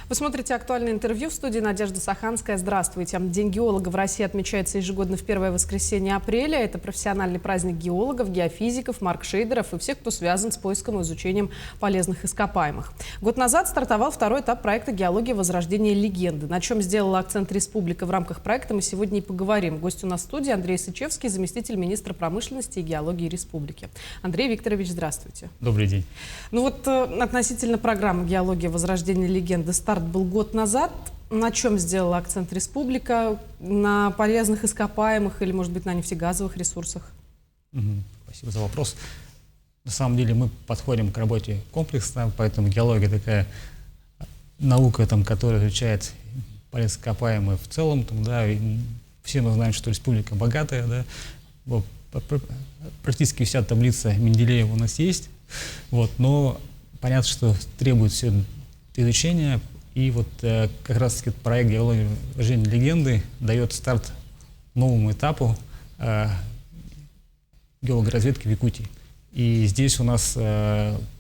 Вы смотрите «Актуальное интервью», в студии Надежда Саханская. Здравствуйте. День геолога в России отмечается ежегодно в первое воскресенье апреля. Это профессиональный праздник геологов, геофизиков, маркшейдеров и всех, кто связан с поиском и изучением полезных ископаемых. Год назад стартовал второй этап проекта «Геология. Возрождение легенды». На чем сделала акцент республика в рамках проекта, мы сегодня и поговорим. Гость у нас в студии Андрей Сычевский, заместитель министра промышленности и геологии республики. Андрей Викторович, здравствуйте. Добрый день. Ну вот относительно программы «Геология. Возрождение легенды» старт был год назад. На чем сделала акцент республика? На полезных ископаемых или, может быть, на нефтегазовых ресурсах? Спасибо за вопрос. На самом деле мы подходим к работе комплексно, поэтому геология такая наука, которая изучает полезные ископаемые в целом. И все мы знаем, что республика богатая. Практически вся таблица Менделеева у нас есть. Но понятно, что требует все изучения. И как раз таки проект «Геология. Возрождение легенды» дает старт новому этапу геологоразведки в Якутии. И здесь у нас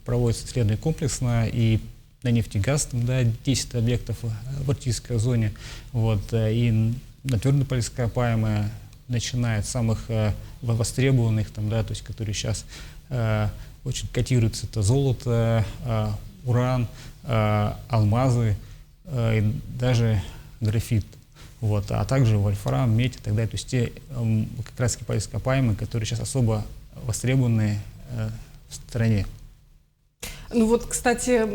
проводится исследование комплексно и на нефть и газ, 10 объектов в арктической зоне, и на твердые полезные ископаемые, начиная от самых востребованных, которые сейчас очень котируются, это золото, уран, алмазы и даже графит, а также вольфрам, медь и так далее. То есть те как раз полезные ископаемые, которые сейчас особо востребованы в стране. Кстати,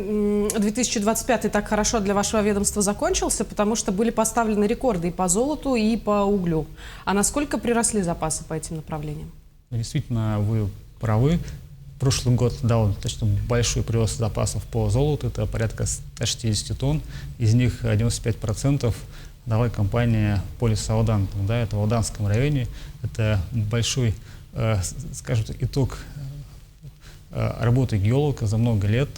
2025 так хорошо для вашего ведомства закончился, потому что были поставлены рекорды и по золоту, и по углю. А насколько приросли запасы по этим направлениям? Действительно, вы правы. Прошлый год дал достаточно большой прирост запасов по золоту, это порядка 160 тонн, из них 95% дала компания Полис Алдан, это в Алданском районе. Это большой, скажем так, итог работы геолога за много лет,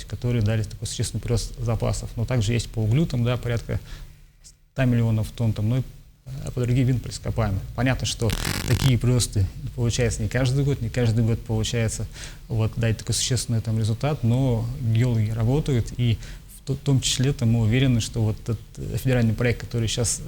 которые дали такой существенный прирост запасов. Но также есть по углю, порядка 100 миллионов тонн, и по другим видам ископаемых. Понятно, что такие приросты получаются не каждый год получается дать такой существенный результат, но геологи работают, и в том числе мы уверены, что этот федеральный проект, который сейчас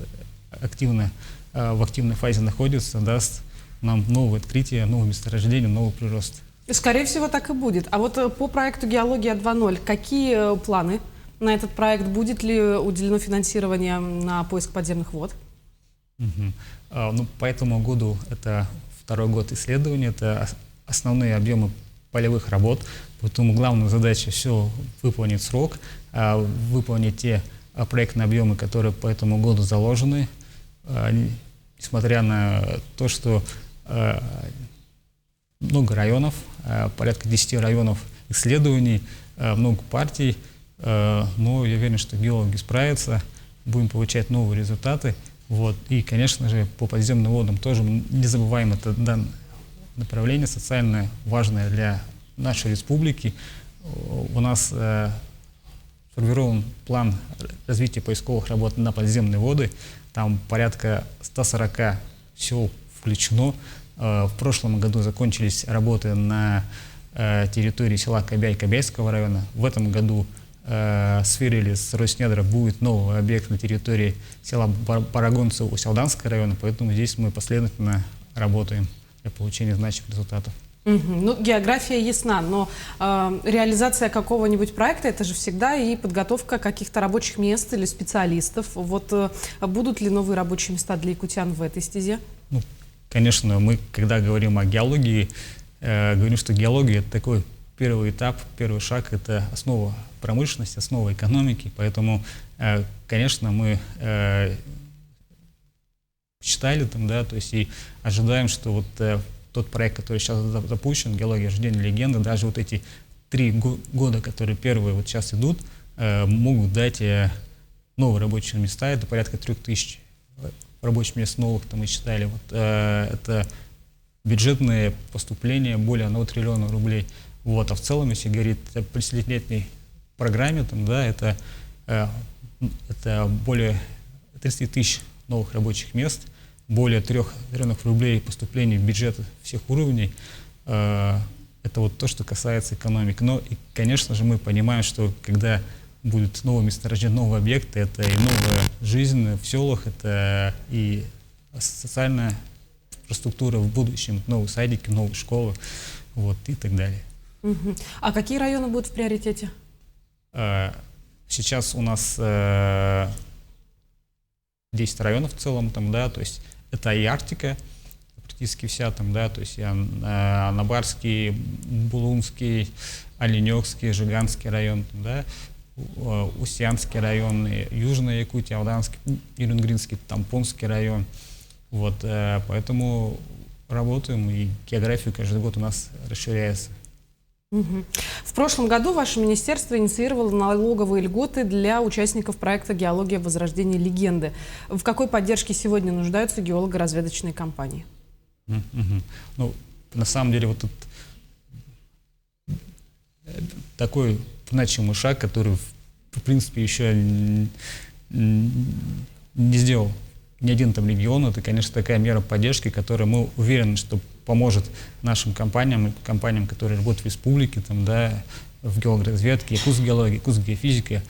в активной фазе находится, даст нам новые открытия, новые месторождения, новый прирост. Скорее всего, так и будет. А по проекту «Геология 2.0» какие планы на этот проект? Будет ли уделено финансирование на поиск подземных вод? По этому году это второй год исследования, это основные объемы полевых работ, поэтому главная задача все выполнить в срок, выполнить те проектные объемы, которые по этому году заложены, несмотря на то, что много районов, порядка 10 районов исследований, много партий, но я уверен, что геологи справятся, будем получать новые результаты. И, конечно же, по подземным водам тоже не забываем это направление социально важное для нашей республики. У нас сформирован план развития поисковых работ на подземные воды. Там порядка 140 сел включено. В прошлом году закончились работы на территории села Кобяй Кобяйского района. В этом году сверили с Роснедра, будет новый объект на территории села Парагонцево Усть-Алданского района, поэтому здесь мы последовательно работаем для получения значимых результатов. География ясна, но реализация какого-нибудь проекта – это же всегда и подготовка каких-то рабочих мест или специалистов. Будут ли новые рабочие места для якутян в этой стезе? Конечно, мы, когда говорим о геологии, говорим, что геология – это такой первый этап, первый шаг – это основа промышленности, основа экономики. Поэтому, конечно, мы читали и ожидаем, что тот проект, который сейчас запущен, «Геология. Возрождение легенды», даже эти 3 года, которые первые сейчас идут, могут дать новые рабочие места. Это порядка 3000 рабочих мест новых, мы считали. Это бюджетные поступления более 1 триллиона рублей. А в целом, если говорить о 50-летней программе, это более 30 тысяч новых рабочих мест, более 3 триллионов рублей поступлений в бюджет всех уровней. Это то, что касается экономики. Но, и, конечно же, мы понимаем, что когда будут новые месторождения, новые объекты, это и новая жизнь в селах, это и социальная инфраструктура в будущем, новые садики, новые школы, вот, и так далее. А какие районы будут в приоритете? Сейчас у нас 10 районов в целом, там, да, то есть это и Арктика, практически вся там, да, то есть и Анабарский, Булунский, Оленёкский, Жиганский район, там, да, Устьянский район, Южная Якутия, Алданский, Ирингринский, Тампонский район. Вот, поэтому работаем, и география каждый год у нас расширяется. В прошлом году ваше министерство инициировало налоговые льготы для участников проекта «Геология. Возрождение легенды». В какой поддержке сегодня нуждаются геолого-разведочные компании? Ну, на самом деле, вот тут такой значимый шаг, который, в принципе, еще не сделал ни один там регион. Это, конечно, такая мера поддержки, которая, мы уверены, что поможет нашим компаниям, компаниям, которые работают в республике, там, да, в геологоразведке, якутской геологии, якутской геофизике,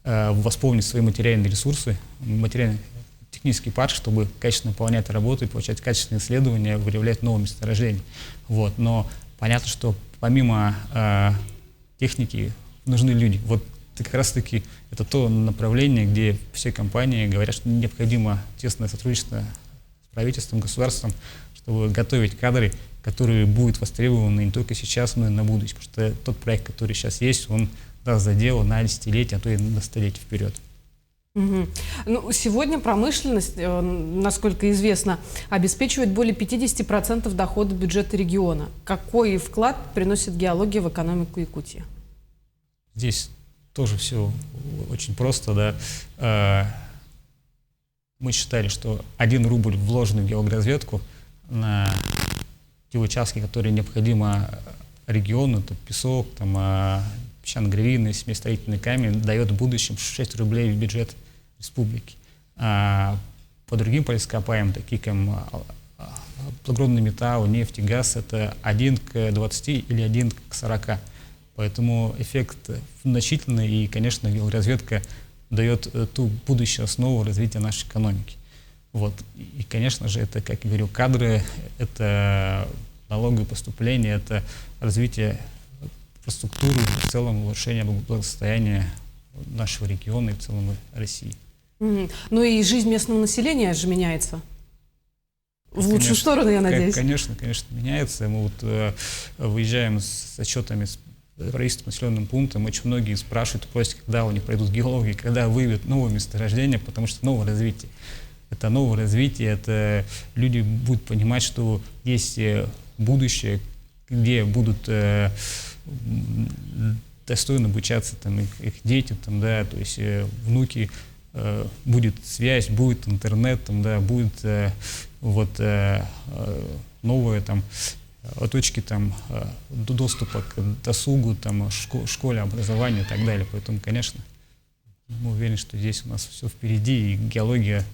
восполнить свои материальные ресурсы, материально-технический парк, чтобы качественно выполнять работу и получать качественные исследования, выявлять новые месторождения. Вот. Но понятно, что помимо техники нужны люди. Вот как раз-таки это то направление, где все компании говорят, что необходимо тесное сотрудничество с правительством, государством, чтобы готовить кадры, которые будут востребованы не только сейчас, но и на будущее. Потому что тот проект, который сейчас есть, он даст задел на десятилетия, а то и на столетия вперед. Ну, сегодня промышленность, насколько известно, обеспечивает более 50% дохода бюджета региона. Какой вклад приносит геология в экономику Якутии? Здесь тоже все очень просто, да. Мы считали, что 1 рубль, вложенный в геологоразведку, на те участки, которые необходимо региону, это песок, там, песчано-гравийный, семястроительный камень, дает в будущем 6 рублей в бюджет республики. А по другим полископаемым, такие как благородный металл, нефть и газ, это 1 к 20 или 1 к 40. Поэтому эффект значительный, и, конечно, геологоразведка дает ту будущую основу развития нашей экономики. Вот. И, конечно же, это, как я говорил, кадры, это налоговые поступления, это развитие инфраструктуры, в целом улучшение благосостояния нашего региона и в целом России. Ну и жизнь местного населения же меняется. В лучшую сторону, я надеюсь. Конечно, меняется. Мы вот выезжаем с отчетами с правительственным населенным пунктом. Очень многие спрашивают, просят, когда у них пройдут геологи, когда выявят новые месторождения, потому что новое развитие. Это новое развитие, это люди будут понимать, что есть будущее, где будут достойно обучаться там, их дети, там, да, то есть внуки, будет связь, будет интернет, там, да, будет новые там точки там, доступа к досугу, там, школе, образованию и так далее. Поэтому, конечно, мы уверены, что здесь у нас все впереди, и геология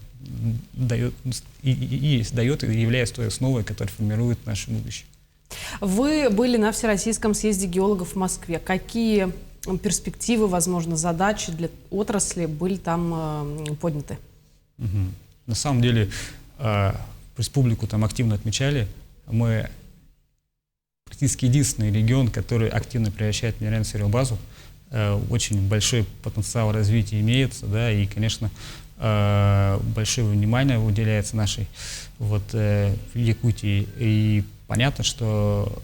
дает и является той основой, которая формирует наше будущее. Вы были на Всероссийском съезде геологов в Москве. Какие перспективы, возможно, задачи для отрасли были там подняты? На самом деле, республику там активно отмечали. Мы практически единственный регион, который активно превращает минеральную сырьевую базу. Очень большой потенциал развития имеется, да, и, конечно, большое внимание уделяется нашей Якутии. И понятно, что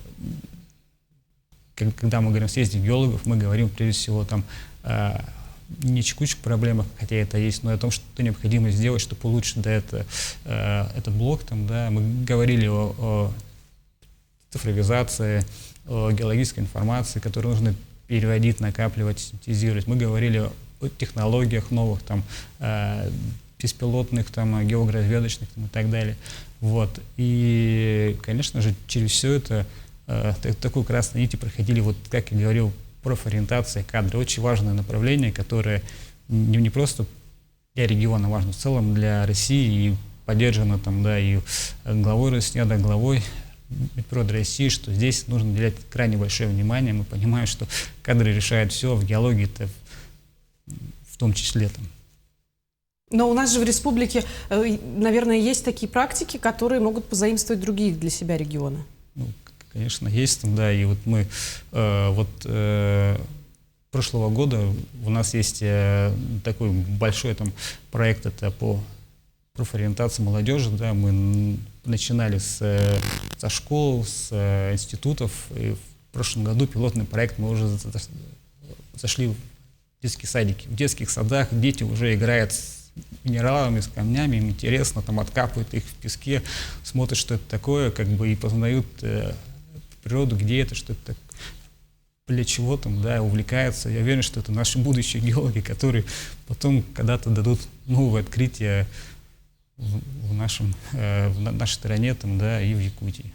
когда мы говорим о съезде геологов, мы говорим прежде всего там не текущих проблемах, хотя это есть, но о том, что необходимо сделать, чтобы улучшить этот блок. Там, да. Мы говорили о цифровизации, о геологической информации, которую нужно переводить, накапливать, синтезировать. Мы говорили о технологиях новых, там, беспилотных, там, геологоразведочных там, и так далее. Вот. И, конечно же, через все это такой красной нити проходили, вот, как я говорил, профориентация кадры. Очень важное направление, которое не просто для региона важно, в целом для России, и поддержано там, да, и главой Роснеда, главой природы России, что здесь нужно уделять крайне большое внимание. Мы понимаем, что кадры решают все, в геологии это в том числе там. Но у нас же в республике, наверное, есть такие практики, которые могут позаимствовать другие для себя регионы. Ну, конечно, есть там, да, и вот мы прошлого года у нас есть такой большой там проект, это по профориентации молодежи, да, мы начинали со школ, с институтов, и в прошлом году пилотный проект мы уже зашли в детские садики. В детских садах дети уже играют с минералами, с камнями, им интересно, там откапывают их в песке, смотрят, что это такое, как бы и познают природу, где это, что это, для чего там, да, увлекаются. Я уверен, что это наши будущие геологи, которые потом когда-то дадут новые открытия в нашей стране, там, да, и в Якутии.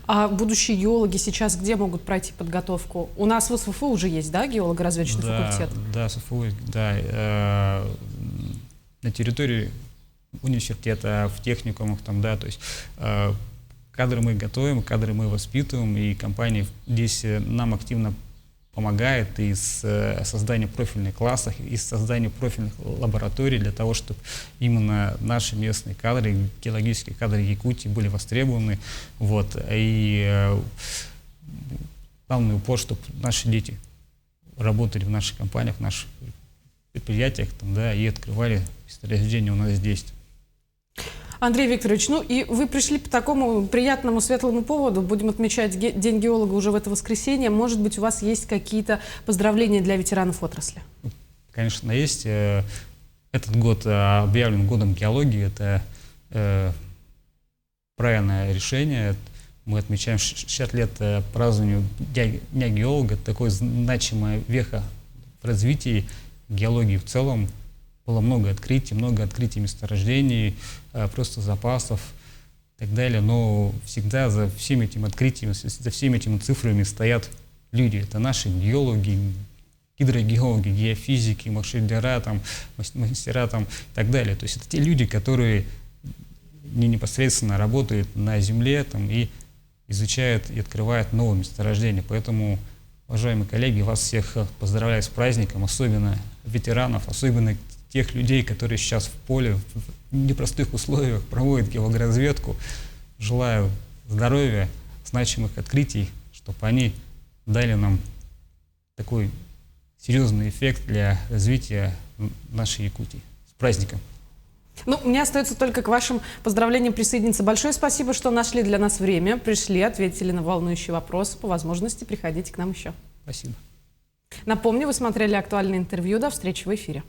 А будущие геологи сейчас где могут пройти подготовку? У нас в СФУ уже есть, да, геолого-разведочный факультет? Да, СФУ, да. На территории университета, в техникумах, там, да, то есть кадры мы готовим, кадры мы воспитываем, и компания здесь нам активно помогает и с созданием профильных классов, и с созданием профильных лабораторий для того, чтобы именно наши местные кадры, геологические кадры Якутии были востребованы. Вот. И главный упор, чтобы наши дети работали в наших компаниях, в наших предприятиях, там, да, и открывали месторождения у нас здесь. Андрей Викторович, ну и вы пришли по такому приятному, светлому поводу. Будем отмечать День геолога уже в это воскресенье. Может быть, у вас есть какие-то поздравления для ветеранов отрасли? Конечно, есть. Этот год объявлен годом геологии. Это правильное решение. Мы отмечаем 60 лет празднованию Дня геолога. Это такое значимое веха в развитии геологии в целом. Было много открытий месторождений, просто запасов и так далее. Но всегда за всеми этими открытиями, за всеми этими цифрами стоят люди. Это наши геологи, гидрогеологи, геофизики, маршрутера, там, мастера там, и так далее. То есть это те люди, которые непосредственно работают на земле там, и изучают и открывают новые месторождения. Поэтому, уважаемые коллеги, вас всех поздравляю с праздником, особенно ветеранов, особенно тех людей, которые сейчас в поле, в непростых условиях проводят геологоразведку. Желаю здоровья, значимых открытий, чтобы они дали нам такой серьезный эффект для развития нашей Якутии. С праздником! Ну, мне остается только к вашим поздравлениям присоединиться. Большое спасибо, что нашли для нас время, пришли, ответили на волнующие вопросы. По возможности приходите к нам еще. Спасибо. Напомню, вы смотрели актуальное интервью. До встречи в эфире.